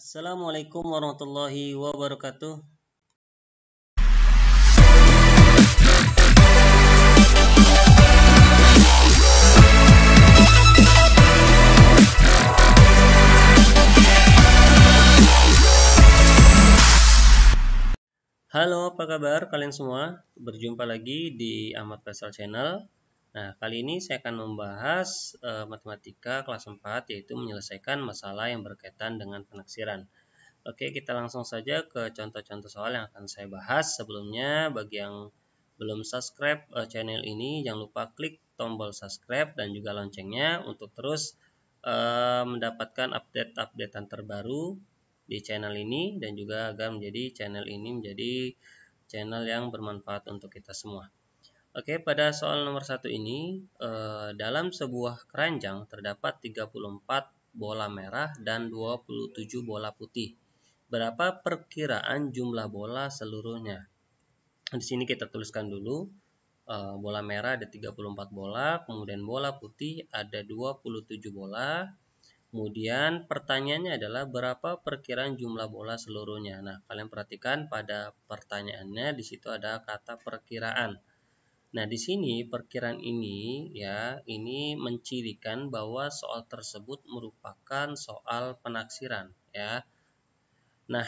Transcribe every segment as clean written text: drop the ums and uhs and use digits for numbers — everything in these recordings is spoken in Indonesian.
Assalamualaikum warahmatullahi wabarakatuh. Halo, apa kabar kalian semua? Berjumpa lagi di Ahmad Faisal Channel. Nah, kali ini saya akan membahas matematika kelas 4, yaitu menyelesaikan masalah yang berkaitan dengan penaksiran. Oke, kita langsung saja ke contoh-contoh soal yang akan saya bahas. Sebelumnya, bagi yang belum subscribe channel ini, jangan lupa klik tombol subscribe dan juga loncengnya untuk terus mendapatkan update-updatean terbaru di channel ini, dan juga agar menjadi channel ini menjadi channel yang bermanfaat untuk kita semua. Oke, pada soal nomor 1 ini, dalam sebuah keranjang terdapat 34 bola merah dan 27 bola putih. Berapa perkiraan jumlah bola seluruhnya? Di sini kita tuliskan dulu, bola merah ada 34 bola, kemudian bola putih ada 27 bola. Kemudian pertanyaannya adalah berapa perkiraan jumlah bola seluruhnya. Nah, kalian perhatikan pada pertanyaannya di situ ada kata perkiraan. Nah, di sini perkiraan ini ya, ini mencirikan bahwa soal tersebut merupakan soal penaksiran ya. Nah,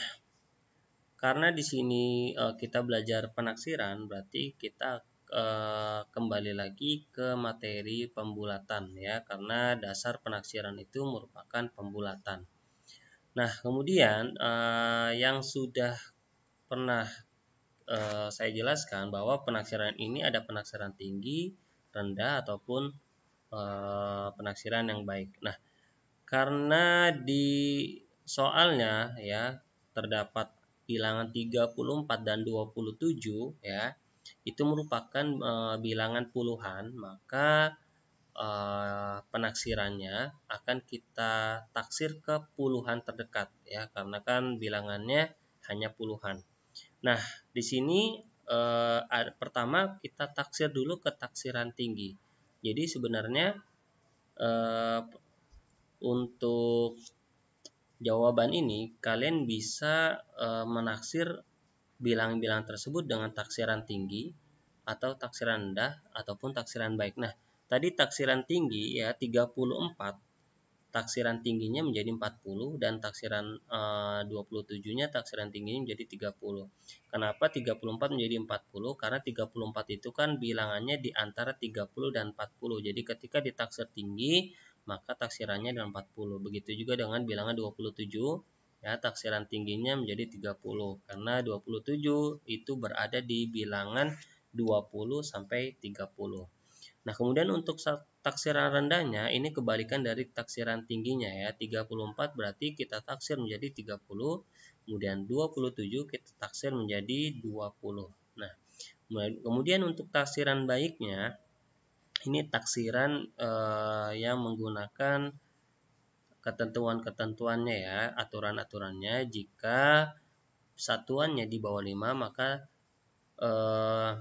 karena di sini kita belajar penaksiran, berarti kita kembali lagi ke materi pembulatan ya, karena dasar penaksiran itu merupakan pembulatan. Nah, kemudian yang sudah pernah saya jelaskan bahwa penaksiran ini ada penaksiran tinggi, rendah, ataupun penaksiran yang baik. Nah, karena di soalnya ya terdapat bilangan 34 dan 27 ya, itu merupakan bilangan puluhan, maka penaksirannya akan kita taksir ke puluhan terdekat ya, karena kan bilangannya hanya puluhan. Nah, di sini pertama kita taksir dulu ke taksiran tinggi. Jadi sebenarnya untuk jawaban ini kalian bisa menaksir bilangan-bilangan tersebut dengan taksiran tinggi atau taksiran rendah ataupun taksiran baik. Nah, tadi taksiran tinggi ya 34, taksiran tingginya menjadi 40 dan taksiran 27-nya taksiran tingginya menjadi 30. Kenapa 34 menjadi 40? Karena 34 itu kan bilangannya di antara 30 dan 40. Jadi ketika ditaksir tinggi, maka taksirannya adalah 40. Begitu juga dengan bilangan 27, ya, taksiran tingginya menjadi 30 karena 27 itu berada di bilangan 20 sampai 30. Nah, kemudian untuk taksiran rendahnya ini kebalikan dari taksiran tingginya ya. 34 berarti kita taksir menjadi 30, kemudian 27 kita taksir menjadi 20. Nah, kemudian untuk taksiran baiknya ini taksiran yang menggunakan ketentuan-ketentuannya ya, aturan-aturannya. Jika satuannya di bawah 5 maka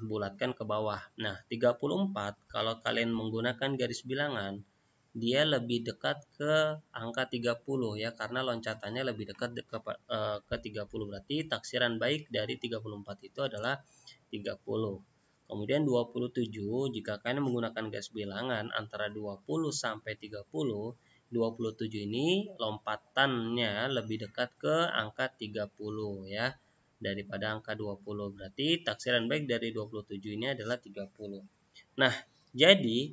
bulatkan ke bawah. Nah, 34 kalau kalian menggunakan garis bilangan dia lebih dekat ke angka 30 ya, karena loncatannya lebih dekat ke 30. Berarti taksiran baik dari 34 itu adalah 30. Kemudian 27 jika kalian menggunakan garis bilangan antara 20 sampai 30, 27 ini lompatannya lebih dekat ke angka 30 ya daripada angka 20. Berarti taksiran baik dari 27 ini adalah 30. Nah, jadi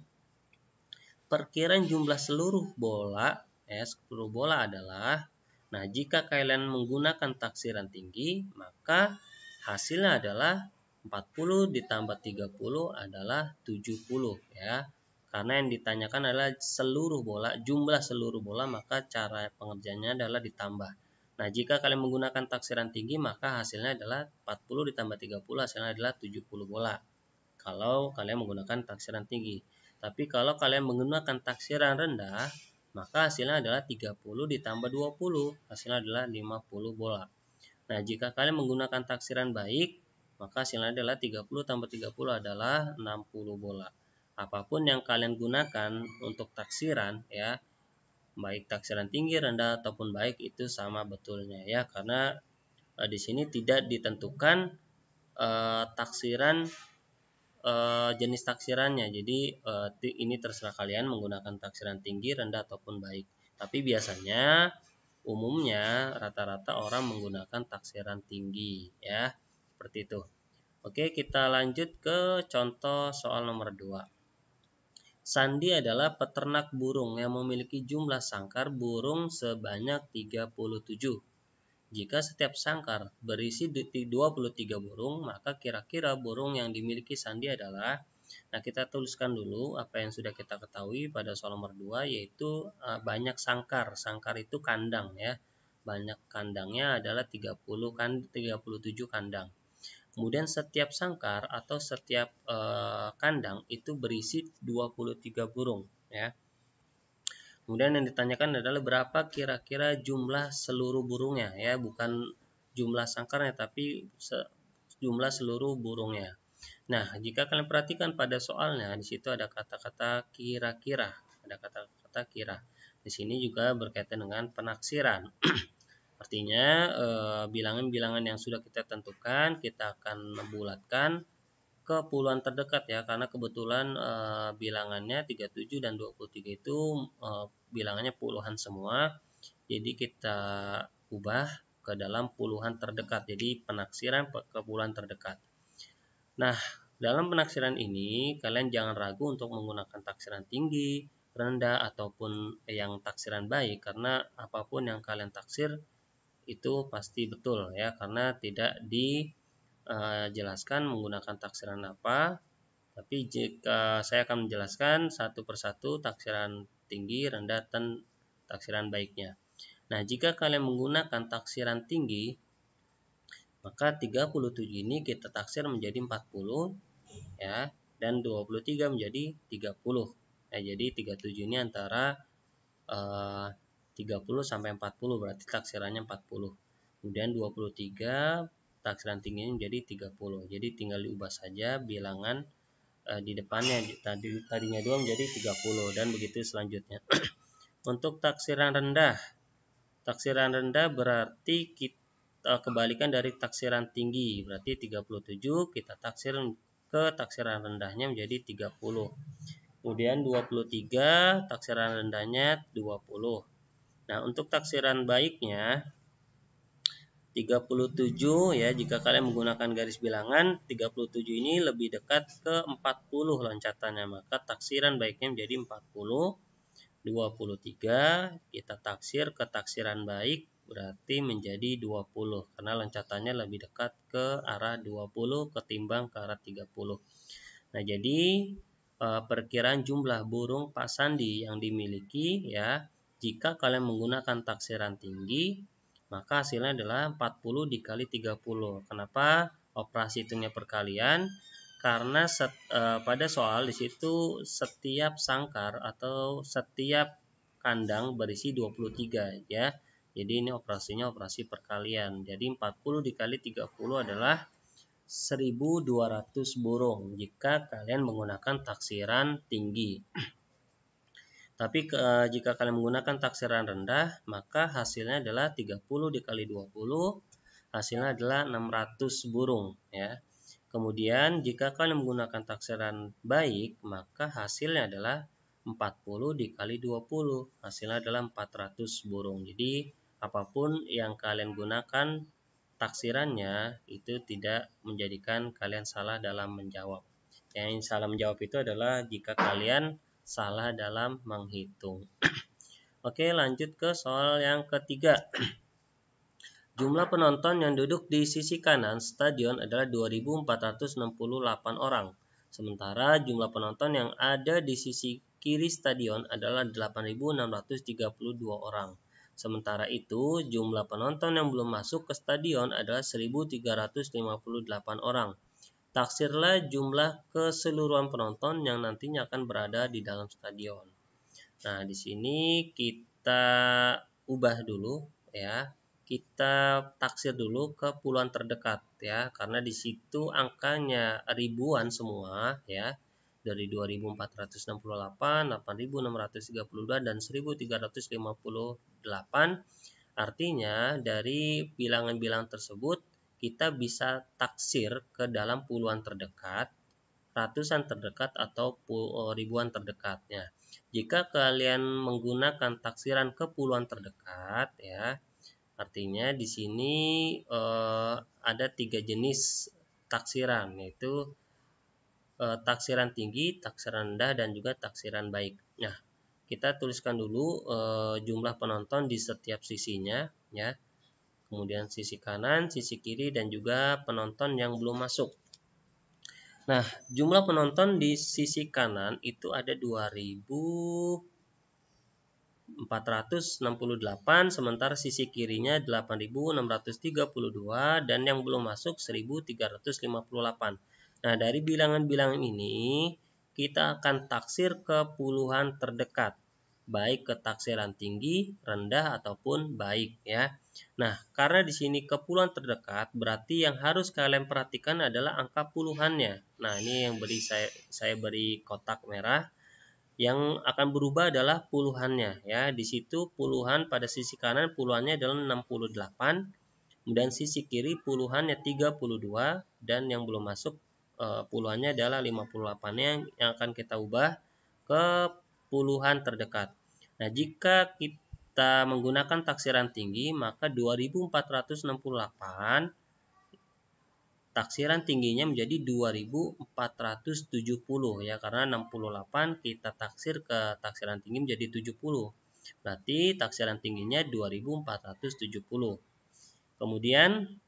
perkiraan jumlah seluruh bola seluruh bola adalah, nah jika kalian menggunakan taksiran tinggi maka hasilnya adalah 40 ditambah 30 adalah 70 ya. Karena yang ditanyakan adalah seluruh bola, jumlah seluruh bola, maka cara pengerjaannya adalah ditambah. Nah, jika kalian menggunakan taksiran tinggi maka hasilnya adalah 40 ditambah 30 hasilnya adalah 70 bola. Kalau kalian menggunakan taksiran tinggi. Tapi kalau kalian menggunakan taksiran rendah, maka hasilnya adalah 30 ditambah 20, hasilnya adalah 50 bola. Nah, jika kalian menggunakan taksiran baik, maka hasilnya adalah 30 tambah 30 adalah 60 bola. Apapun yang kalian gunakan untuk taksiran ya, baik taksiran tinggi, rendah ataupun baik itu sama betulnya ya, karena di sini tidak ditentukan taksiran jenis taksirannya. Jadi ini terserah kalian menggunakan taksiran tinggi, rendah ataupun baik. Tapi biasanya umumnya rata-rata orang menggunakan taksiran tinggi ya. Seperti itu. Oke, kita lanjut ke contoh soal nomor 2. Sandi adalah peternak burung yang memiliki jumlah sangkar burung sebanyak 37. Jika setiap sangkar berisi 23 burung, maka kira-kira burung yang dimiliki Sandi adalah, nah kita tuliskan dulu apa yang sudah kita ketahui pada soal nomor 2, yaitu banyak sangkar. Sangkar itu kandang ya. Banyak kandangnya adalah 37 kandang. Kemudian setiap sangkar atau setiap kandang itu berisi 23 burung ya. Kemudian yang ditanyakan adalah berapa kira-kira jumlah seluruh burungnya ya, bukan jumlah sangkarnya tapi jumlah seluruh burungnya. Nah, jika kalian perhatikan pada soalnya di situ ada kata-kata kira-kira, ada kata-kata kira. Di sini juga berkaitan dengan penaksiran. Artinya bilangan-bilangan yang sudah kita tentukan kita akan bulatkan ke puluhan terdekat ya, karena kebetulan bilangannya 37 dan 23 itu bilangannya puluhan semua. Jadi kita ubah ke dalam puluhan terdekat. Jadi penaksiran ke puluhan terdekat. Nah, dalam penaksiran ini kalian jangan ragu untuk menggunakan taksiran tinggi, rendah ataupun yang taksiran baik, karena apapun yang kalian taksir itu pasti betul ya, karena tidak dijelaskan menggunakan taksiran apa. Tapi jika saya akan menjelaskan satu persatu taksiran tinggi, rendah, dan taksiran baiknya. Nah, jika kalian menggunakan taksiran tinggi, maka 37 ini kita taksir menjadi 40 ya, dan 23 menjadi 30. Nah, jadi 37 ini antara 30 sampai 40, berarti taksirannya 40. Kemudian 23 taksiran tingginya menjadi 30. Jadi tinggal diubah saja bilangan di depannya, tadinya 2 menjadi 30 dan begitu selanjutnya. Untuk taksiran rendah berarti kita kebalikan dari taksiran tinggi, berarti 37 kita taksir ke taksiran rendahnya menjadi 30. Kemudian 23 taksiran rendahnya 20. Nah, untuk taksiran baiknya 37 ya, jika kalian menggunakan garis bilangan 37 ini lebih dekat ke 40 loncatannya, maka taksiran baiknya menjadi 40. 23 kita taksir ke taksiran baik berarti menjadi 20 karena loncatannya lebih dekat ke arah 20 ketimbang ke arah 30. Nah, jadi perkiraan jumlah burung Pak Sandi yang dimiliki ya, jika kalian menggunakan taksiran tinggi maka hasilnya adalah 40 dikali 30. Kenapa operasi hitungnya perkalian? Karena pada soal di situ setiap sangkar atau setiap kandang berisi 23 ya. Jadi ini operasinya operasi perkalian. Jadi 40 dikali 30 adalah 1200 burung jika kalian menggunakan taksiran tinggi. Tapi jika kalian menggunakan taksiran rendah, maka hasilnya adalah 30 dikali 20, hasilnya adalah 600 burung ya. Kemudian jika kalian menggunakan taksiran baik, maka hasilnya adalah 40 dikali 20, hasilnya adalah 400 burung. Jadi apapun yang kalian gunakan taksirannya itu tidak menjadikan kalian salah dalam menjawab. Yang salah menjawab itu adalah jika kalian salah dalam menghitung. Oke, lanjut ke soal yang ketiga. Jumlah penonton yang duduk di sisi kanan stadion adalah 2.468 orang. Sementara jumlah penonton yang ada di sisi kiri stadion adalah 8.632 orang. Sementara itu, jumlah penonton yang belum masuk ke stadion adalah 1.358 orang. Taksirlah jumlah keseluruhan penonton yang nantinya akan berada di dalam stadion. Nah, di sini kita ubah dulu ya. Kita taksir dulu ke puluhan terdekat ya, karena di situ angkanya ribuan semua ya. dari 2468, 8632 dan 1358. Artinya dari bilangan-bilangan tersebut kita bisa taksir ke dalam puluhan terdekat, ratusan terdekat atau ribuan terdekatnya. Jika kalian menggunakan taksiran ke puluhan terdekat ya, artinya di sini ada 3 jenis taksiran, yaitu taksiran tinggi, taksiran rendah, dan juga taksiran baik. Nah, kita tuliskan dulu jumlah penonton di setiap sisinya ya. Kemudian sisi kanan, sisi kiri, dan juga penonton yang belum masuk. Nah, jumlah penonton di sisi kanan itu ada 2468, sementara sisi kirinya 8632 dan yang belum masuk 1358. Nah, dari bilangan-bilangan ini kita akan taksir ke puluhan terdekat, baik ke taksiran tinggi, rendah ataupun baik ya. Nah, karena di sini ke puluhan terdekat, berarti yang harus kalian perhatikan adalah angka puluhannya. Nah, ini yang saya beri kotak merah. Yang akan berubah adalah puluhannya ya. Di situ puluhan pada sisi kanan puluhannya adalah 68, kemudian sisi kiri puluhannya 32 dan yang belum masuk puluhannya adalah 58 yang akan kita ubah ke puluhan terdekat. Nah, jika kita menggunakan taksiran tinggi, maka 2468 taksiran tingginya menjadi 2470 ya, karena 68 kita taksir ke taksiran tinggi menjadi 70. Berarti taksiran tingginya 2470. Kemudian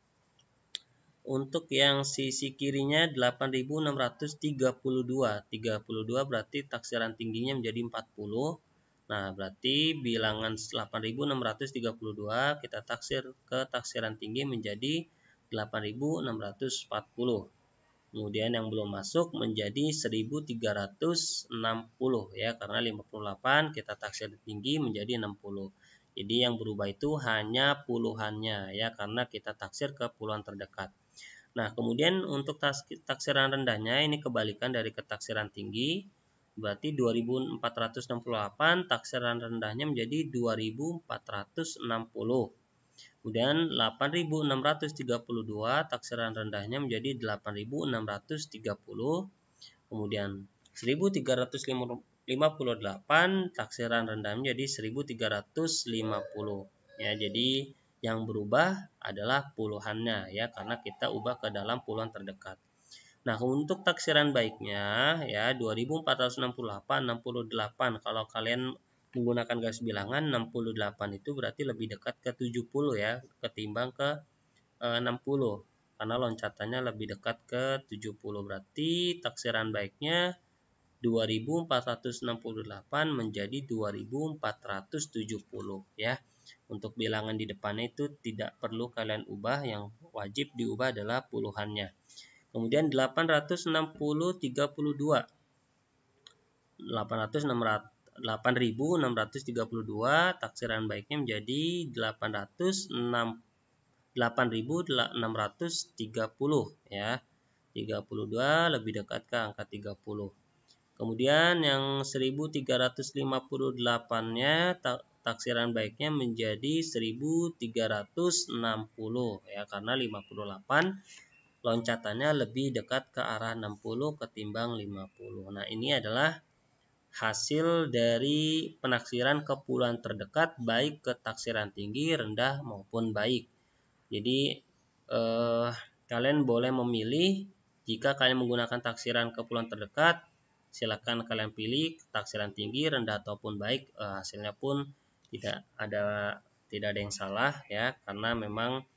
untuk yang sisi kirinya 8632. 32 berarti taksiran tingginya menjadi 40. Nah, berarti bilangan 8632 kita taksir ke taksiran tinggi menjadi 8640. Kemudian yang belum masuk menjadi 1360 ya, karena 58 kita taksir tinggi menjadi 60. Jadi yang berubah itu hanya puluhannya ya, karena kita taksir ke puluhan terdekat. Nah, kemudian untuk taksiran rendahnya ini kebalikan dari ketaksiran tinggi. Berarti 2468 taksiran rendahnya menjadi 2460. Kemudian 8632 taksiran rendahnya menjadi 8630. Kemudian 1358 taksiran rendahnya menjadi 1350. Ya, jadi yang berubah adalah puluhannya ya, karena kita ubah ke dalam puluhan terdekat. Nah, untuk taksiran baiknya ya 2468 68. Kalau kalian menggunakan garis bilangan 68 itu berarti lebih dekat ke 70 ya ketimbang ke 60, karena loncatannya lebih dekat ke 70. Berarti taksiran baiknya 2468 menjadi 2470 ya. Untuk bilangan di depannya itu tidak perlu kalian ubah, yang wajib diubah adalah puluhannya. Kemudian 8632 taksiran baiknya menjadi 8630 ya. 32 lebih dekat ke angka 30. Kemudian yang 1358-nya taksiran baiknya menjadi 1360 ya, karena 58 loncatannya lebih dekat ke arah 60 ketimbang 50. Nah, ini adalah hasil dari penaksiran ke puluhan terdekat baik ke taksiran tinggi, rendah maupun baik. Jadi kalian boleh memilih. Jika kalian menggunakan taksiran ke puluhan terdekat, silakan kalian pilih taksiran tinggi, rendah ataupun baik. Hasilnya pun tidak ada yang salah ya, karena memang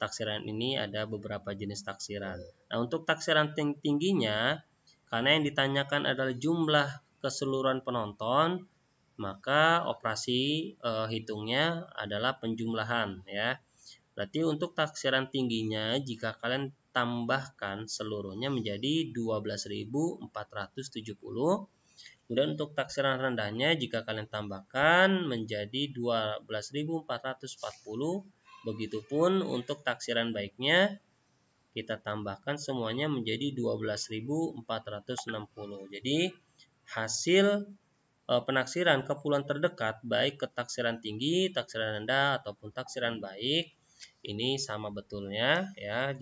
taksiran ini ada beberapa jenis taksiran. Nah, untuk taksiran tingginya, karena yang ditanyakan adalah jumlah keseluruhan penonton, maka operasi hitungnya adalah penjumlahan ya. Berarti untuk taksiran tingginya, jika kalian tambahkan seluruhnya menjadi 12.470. Kemudian untuk taksiran rendahnya, jika kalian tambahkan menjadi 12.440. Begitupun untuk taksiran baiknya, kita tambahkan semuanya menjadi 12.460. Jadi hasil penaksiran kepulauan terdekat baik ke taksiran tinggi, taksiran rendah ataupun taksiran baik ini sama betulnya ya.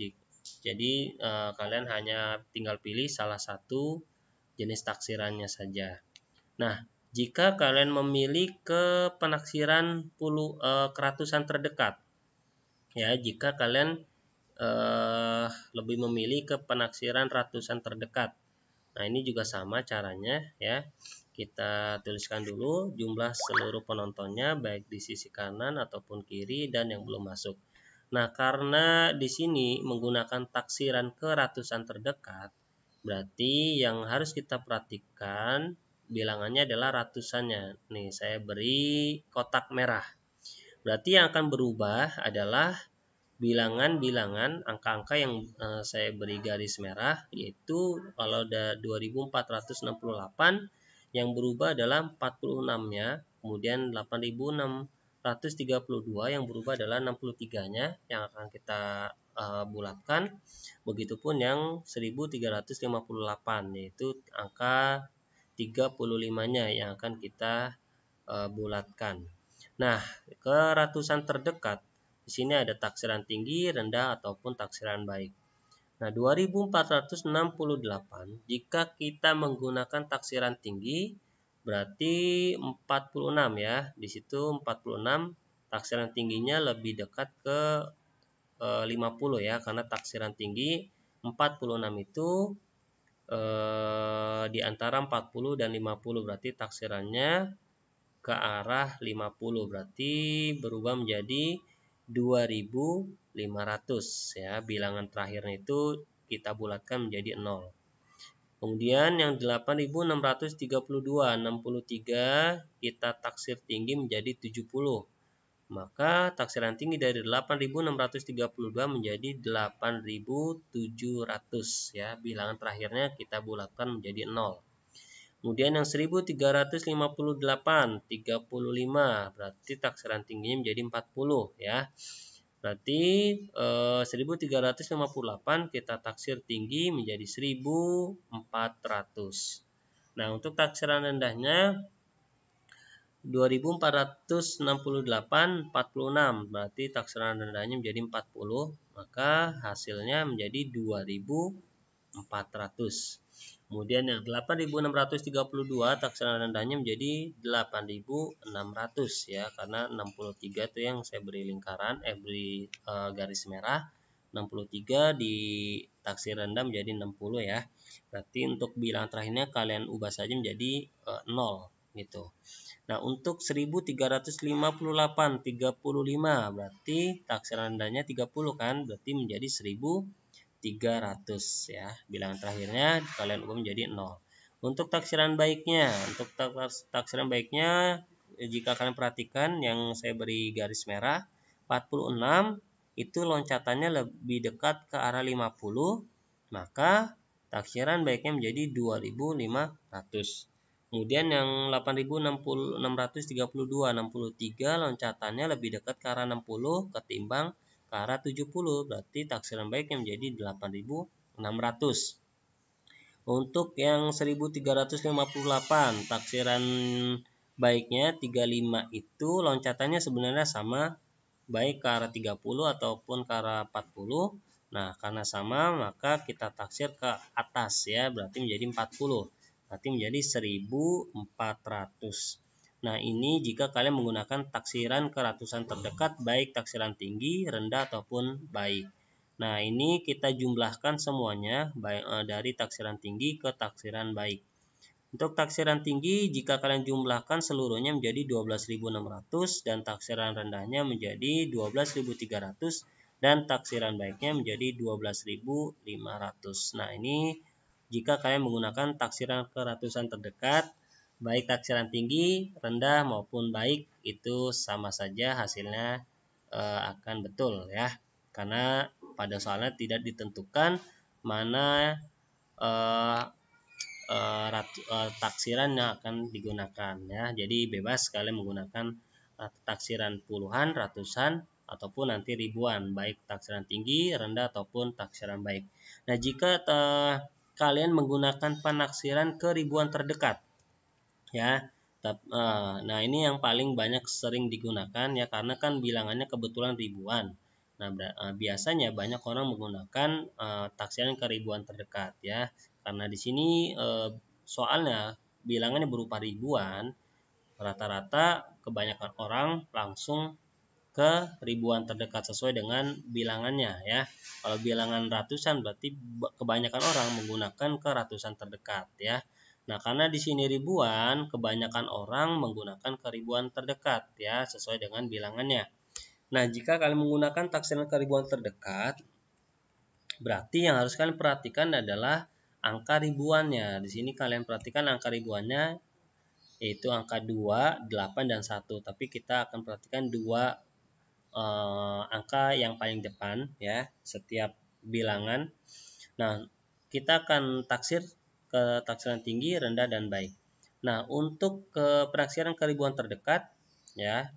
Jadi kalian hanya tinggal pilih salah satu jenis taksirannya saja. Nah, jika kalian memilih ke penaksiran keratusan terdekat, ya jika kalian lebih memilih ke penaksiran ratusan terdekat. Nah, ini juga sama caranya ya. Kita tuliskan dulu jumlah seluruh penontonnya baik di sisi kanan ataupun kiri dan yang belum masuk. Nah, karena di sini menggunakan taksiran ke ratusan terdekat, berarti yang harus kita perhatikan bilangannya adalah ratusannya. Nih, saya beri kotak merah. Berarti yang akan berubah adalah bilangan-bilangan angka-angka yang saya beri garis merah, yaitu kalau ada 2468 yang berubah adalah 46-nya, kemudian 8632 yang berubah adalah 63-nya yang akan kita bulatkan. Begitupun yang 1358 yaitu angka 35-nya yang akan kita bulatkan. Nah, ke ratusan terdekat di sini ada taksiran tinggi, rendah ataupun taksiran baik. Nah, 2468 jika kita menggunakan taksiran tinggi berarti 46 ya. Di situ 46 taksiran tingginya lebih dekat ke 50 ya, karena taksiran tinggi 46 itu di antara 40 dan 50 berarti taksirannya ke arah 50, berarti berubah menjadi 2500 ya. Bilangan terakhirnya itu kita bulatkan menjadi 0. Kemudian yang 8632 63 kita taksir tinggi menjadi 70. Maka taksiran tinggi dari 8632 menjadi 8700 ya. Bilangan terakhirnya kita bulatkan menjadi 0. Kemudian yang 1358 35 berarti taksiran tingginya menjadi 40 ya. Berarti 1358 kita taksir tinggi menjadi 1400. Nah, untuk taksiran rendahnya 2468 46 berarti taksiran rendahnya menjadi 40, maka hasilnya menjadi 2400. Kemudian yang 8632 taksiran rendahnya menjadi 8600 ya, karena 63 itu yang saya beri lingkaran beri garis merah. 63 di taksir rendah menjadi 60 ya. Berarti untuk bilangan terakhirnya kalian ubah saja menjadi 0 gitu. Nah, untuk 1358 35 berarti taksiran rendahnya 30 kan, berarti menjadi 1300 ya. Bilangan terakhirnya kalian ubah menjadi 0. Untuk taksiran baiknya, jika kalian perhatikan yang saya beri garis merah 46 itu loncatannya lebih dekat ke arah 50, maka taksiran baiknya menjadi 2500. Kemudian yang 8632 63 loncatannya lebih dekat ke arah 60 ketimbang ke arah 70, berarti taksiran baiknya menjadi 8600. Untuk yang 1358 taksiran baiknya 35 itu loncatannya sebenarnya sama baik ke arah 30 ataupun ke arah 40. Nah, karena sama maka kita taksir ke atas ya, berarti menjadi 40. Berarti menjadi 1400. Nah, ini jika kalian menggunakan taksiran ke ratusan terdekat baik taksiran tinggi, rendah ataupun baik. Nah, ini kita jumlahkan semuanya baik dari taksiran tinggi ke taksiran baik. Untuk taksiran tinggi jika kalian jumlahkan seluruhnya menjadi 12.600 dan taksiran rendahnya menjadi 12.300 dan taksiran baiknya menjadi 12.500. Nah, ini jika kalian menggunakan taksiran ke ratusan terdekat, baik taksiran tinggi, rendah maupun baik itu sama saja hasilnya akan betul ya. Karena pada soalnya tidak ditentukan mana taksiran yang akan digunakan ya. Jadi bebas kalian menggunakan taksiran puluhan, ratusan ataupun nanti ribuan, baik taksiran tinggi, rendah ataupun taksiran baik. Nah, jika kalian menggunakan penaksiran ke ribuan terdekat, ya. Nah, ini yang paling banyak sering digunakan ya, karena kan bilangannya kebetulan ribuan. Nah, biasanya banyak orang menggunakan taksiran ke ribuan terdekat ya. Karena di sini soalnya bilangannya berupa ribuan, rata-rata kebanyakan orang langsung ke ribuan terdekat sesuai dengan bilangannya ya. Kalau bilangan ratusan berarti kebanyakan orang menggunakan ke ratusan terdekat ya. Nah, karena di sini ribuan, kebanyakan orang menggunakan ke ribuan terdekat ya, sesuai dengan bilangannya. Nah, jika kalian menggunakan taksiran ke ribuan terdekat, berarti yang harus kalian perhatikan adalah angka ribuannya. Di sini kalian perhatikan angka ribuannya yaitu angka 2, 8 dan 1. Tapi kita akan perhatikan dua angka yang paling depan ya setiap bilangan. Nah, kita akan taksir ke taksiran tinggi, rendah dan baik. Nah, untuk ke penaksiran ke ribuan terdekat ya,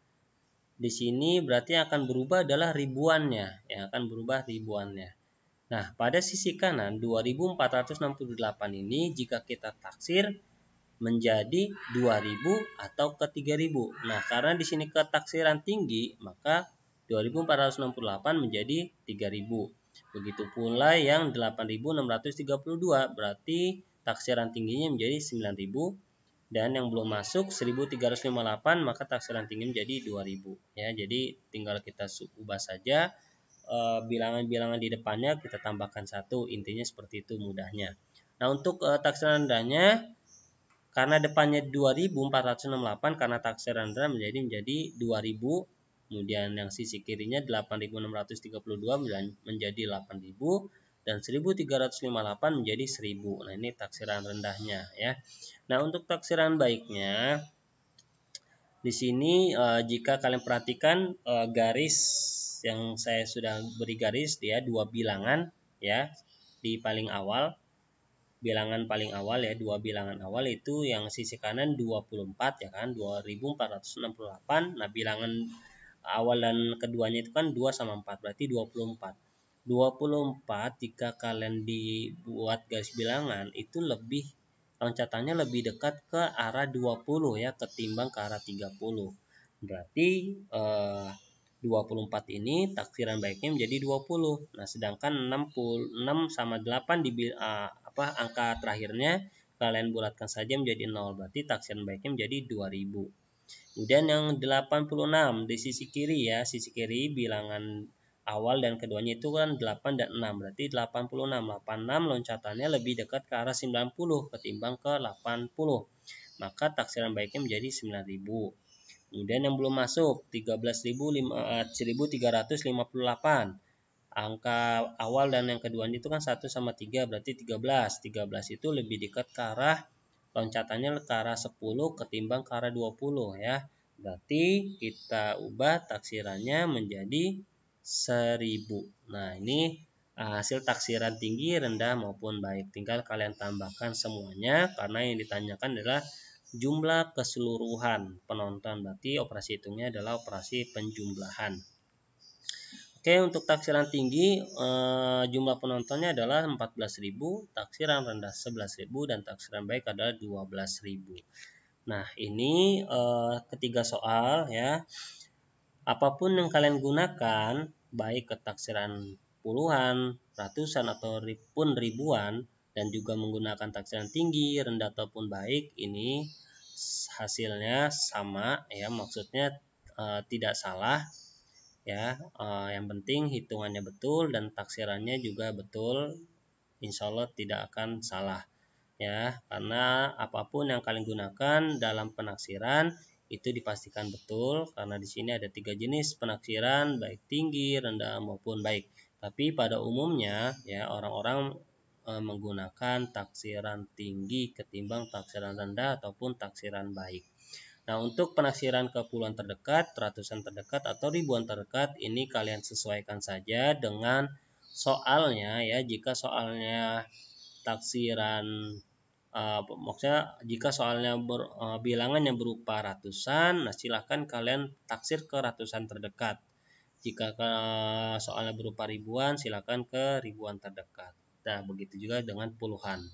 di sini berarti yang akan berubah adalah ribuannya, yang akan berubah ribuannya. Nah, pada sisi kanan 2468 ini jika kita taksir menjadi 2000 atau ke 3000. Nah, karena di sini ke taksiran tinggi, maka 2468 menjadi 3000. Begitu pula yang 8632, berarti taksiran tingginya menjadi 9000, dan yang belum masuk 1358 maka taksiran tinggi menjadi 2000 ya. Jadi tinggal kita ubah saja bilangan-bilangan di depannya, kita tambahkan 1, intinya seperti itu mudahnya. Nah, untuk taksiran rendahnya karena depannya 2468, karena taksiran rendah menjadi 2000, kemudian yang sisi kirinya 8632 menjadi 8000, dan 1358 menjadi 1000. Nah, ini taksiran rendahnya ya. Nah, untuk taksiran baiknya di sini jika kalian perhatikan garis yang saya sudah beri garis dia dua bilangan ya di paling awal. Bilangan paling awal ya, dua bilangan awal itu yang sisi kanan 24 ya kan, 2468. Nah, bilangan awal dan keduanya itu kan 2 sama 4, berarti 24. 24 jika kalian dibuat garis bilangan itu lebih loncatannya lebih dekat ke arah 20 ya ketimbang ke arah 30. Berarti 24 ini taksiran baiknya menjadi 20. Nah, sedangkan 6 sama 8 di angka terakhirnya kalian bulatkan saja menjadi 0, berarti taksiran baiknya menjadi 2000. Kemudian yang 86 di sisi kiri ya, sisi kiri bilangan awal dan keduanya itu kan 8 dan 6, berarti 86. 86 loncatannya lebih dekat ke arah 90 ketimbang ke 80. Maka taksiran baiknya menjadi 9000. Kemudian yang belum masuk 13.358. Angka awal dan yang keduanya itu kan 1 sama 3, berarti 13. 13 itu lebih dekat ke arah loncatannya ke arah 10 ketimbang ke arah 20 ya. Berarti kita ubah taksirannya menjadi 1000. Nah, ini hasil taksiran tinggi, rendah maupun baik. Tinggal kalian tambahkan semuanya karena yang ditanyakan adalah jumlah keseluruhan penonton, berarti operasi hitungnya adalah operasi penjumlahan. Oke, untuk taksiran tinggi jumlah penontonnya adalah 14.000, taksiran rendah 11.000, dan taksiran baik adalah 12.000. Nah, ini ketiga soal ya. Apapun yang kalian gunakan, baik ke taksiran puluhan, ratusan atau ribuan, dan juga menggunakan taksiran tinggi, rendah ataupun baik, ini hasilnya sama ya, maksudnya tidak salah ya. Yang penting hitungannya betul dan taksirannya juga betul, insya Allah tidak akan salah ya, karena apapun yang kalian gunakan dalam penaksiran itu dipastikan betul, karena di sini ada 3 jenis penaksiran, baik tinggi, rendah maupun baik. Tapi pada umumnya ya orang-orang menggunakan taksiran tinggi ketimbang taksiran rendah ataupun taksiran baik. Nah, untuk penaksiran ke puluhan terdekat, ratusan terdekat atau ribuan terdekat, ini kalian sesuaikan saja dengan soalnya ya. Jika soalnya taksiran maksudnya jika soalnya bilangan yang berupa ratusan, nah silahkan kalian taksir ke ratusan terdekat. Jika soalnya berupa ribuan, silakan ke ribuan terdekat. Nah, begitu juga dengan puluhan.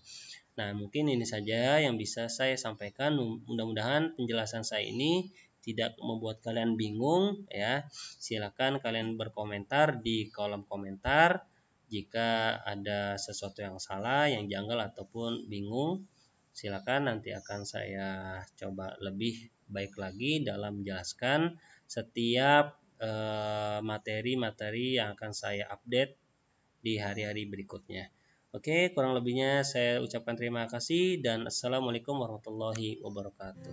Nah, mungkin ini saja yang bisa saya sampaikan. Mudah-mudahan penjelasan saya ini tidak membuat kalian bingung ya. Silakan kalian berkomentar di kolom komentar jika ada sesuatu yang salah, yang janggal ataupun bingung. Silakan, nanti akan saya coba lebih baik lagi dalam menjelaskan setiap materi-materi yang akan saya update di hari-hari berikutnya. Oke, kurang lebihnya saya ucapkan terima kasih dan assalamualaikum warahmatullahi wabarakatuh.